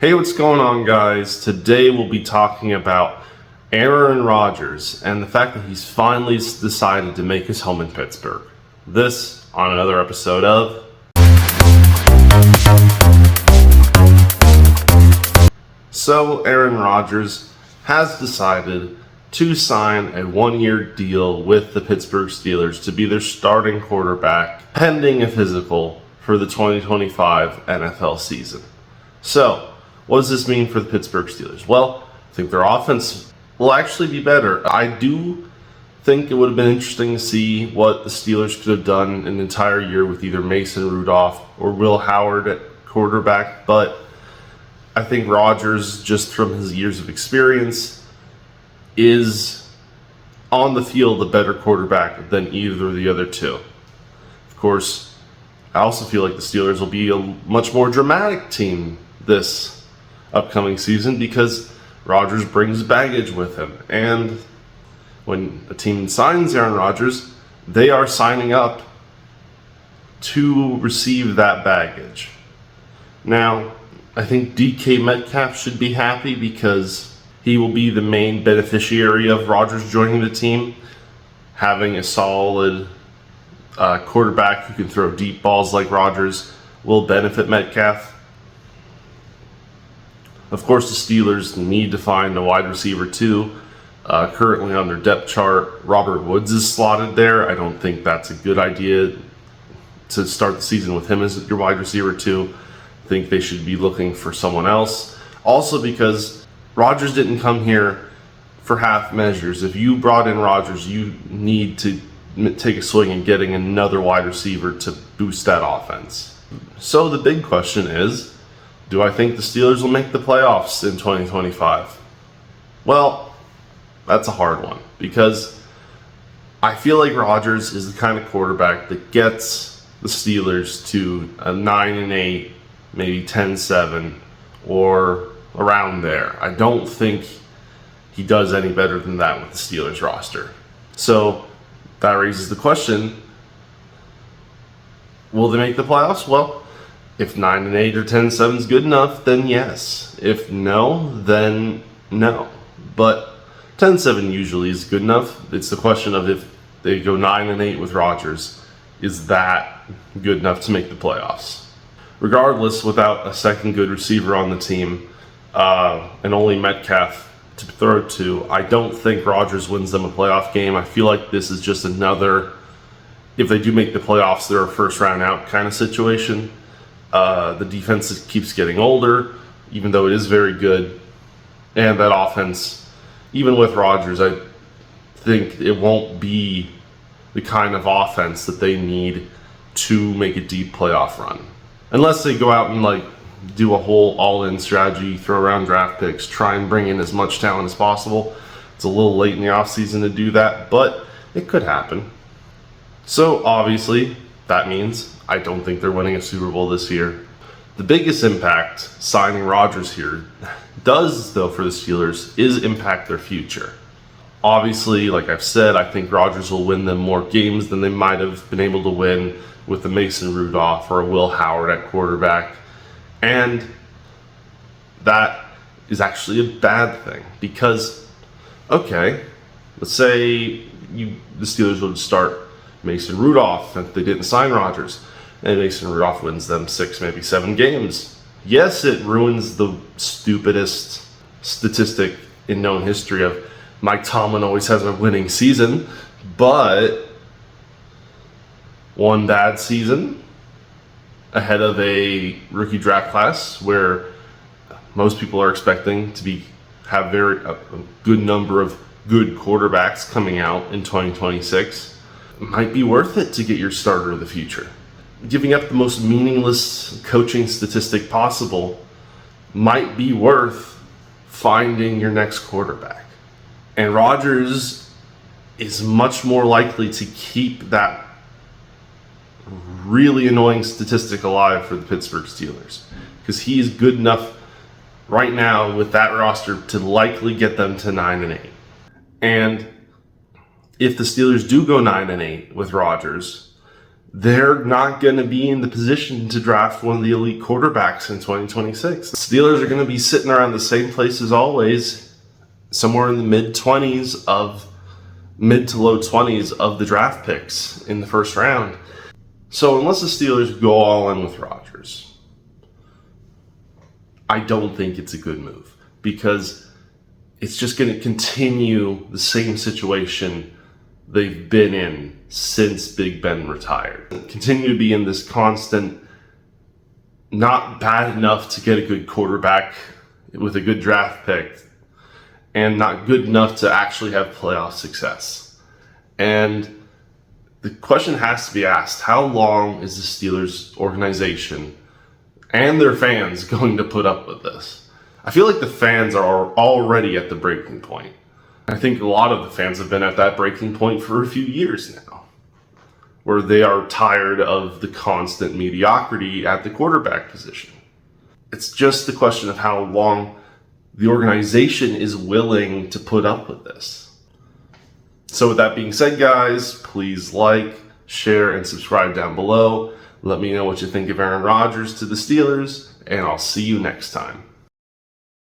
Hey, what's going on, guys? Today we'll be talking about Aaron Rodgers and the fact that he's finally decided to make his home in Pittsburgh. This on another episode of So Aaron Rodgers has decided to sign a one-year deal with the Pittsburgh Steelers to be their starting quarterback pending a physical for the 2025 NFL season. So, what does this mean for the Pittsburgh Steelers? Well, I think their offense will actually be better. I do think it would have been interesting to see what the Steelers could have done an entire year with either Mason Rudolph or Will Howard at quarterback, but I think Rodgers, just from his years of experience, is on the field a better quarterback than either of the other two. Of course, I also feel like the Steelers will be a much more dramatic team this upcoming season because Rodgers brings baggage with him. And when a team signs Aaron Rodgers, they are signing up to receive that baggage. Now, I think DK Metcalf should be happy because he will be the main beneficiary of Rodgers joining the team. Having a solid quarterback who can throw deep balls like Rodgers will benefit Metcalf. Of course, the Steelers need to find a wide receiver too. Currently on their depth chart, Robert Woods is slotted there. I don't think that's a good idea to start the season with him as your wide receiver too. I think they should be looking for someone else. Also because Rodgers didn't come here for half measures. If you brought in Rodgers, you need to take a swing at getting another wide receiver to boost that offense. So the big question is, do I think the Steelers will make the playoffs in 2025? Well, that's a hard one because I feel like Rodgers is the kind of quarterback that gets the Steelers to a 9-8, maybe 10-7, or around there. I don't think he does any better than that with the Steelers roster. So that raises the question, will they make the playoffs? Well, if 9-8 or 10-7 is good enough, then yes. If no, then no. But 10-7 usually is good enough. It's the question of if they go 9-8 with Rodgers, is that good enough to make the playoffs? Regardless, without a second good receiver on the team and only Metcalf to throw to, I don't think Rodgers wins them a playoff game. I feel like this is just another, if they do make the playoffs, they're a first round out kind of situation. The defense keeps getting older, even though it is very good. And that offense, even with Rodgers, I think it won't be the kind of offense that they need to make a deep playoff run. Unless they go out and do a whole all-in strategy, throw around draft picks, try and bring in as much talent as possible. It's a little late in the offseason to do that, but it could happen. So obviously, that means I don't think they're winning a Super Bowl this year. The biggest impact signing Rodgers here does, though, for the Steelers is impact their future. Obviously, like I've said, I think Rodgers will win them more games than they might have been able to win with a Mason Rudolph or a Will Howard at quarterback. And that is actually a bad thing because, okay, let's say the Steelers would start Mason Rudolph if they didn't sign Rodgers, and Mason Rudolph wins them 6, maybe 7 games. Yes, it ruins the stupidest statistic in known history of Mike Tomlin always has a winning season, but one bad season ahead of a rookie draft class where most people are expecting to have a good number of good quarterbacks coming out in 2026 might be worth it to get your starter of the future. Giving up the most meaningless coaching statistic possible might be worth finding your next quarterback. And Rodgers is much more likely to keep that really annoying statistic alive for the Pittsburgh Steelers because he is good enough right now with that roster to likely get them to 9-8. And if the Steelers do go 9-8 with Rodgers, they're not going to be in the position to draft one of the elite quarterbacks in 2026. The Steelers are going to be sitting around the same place as always, somewhere in the mid to low 20s of the draft picks in the first round. So unless the Steelers go all in with Rodgers, I don't think it's a good move, because it's just going to continue the same situation they've been in since Big Ben retired. Continue to be in this constant, not bad enough to get a good quarterback with a good draft pick, and not good enough to actually have playoff success. And the question has to be asked, how long is the Steelers organization and their fans going to put up with this? I feel like the fans are already at the breaking point. I think a lot of the fans have been at that breaking point for a few years now, where they are tired of the constant mediocrity at the quarterback position. It's just the question of how long the organization is willing to put up with this. So with that being said, guys, please like, share, and subscribe down below. Let me know what you think of Aaron Rodgers to the Steelers, and I'll see you next time.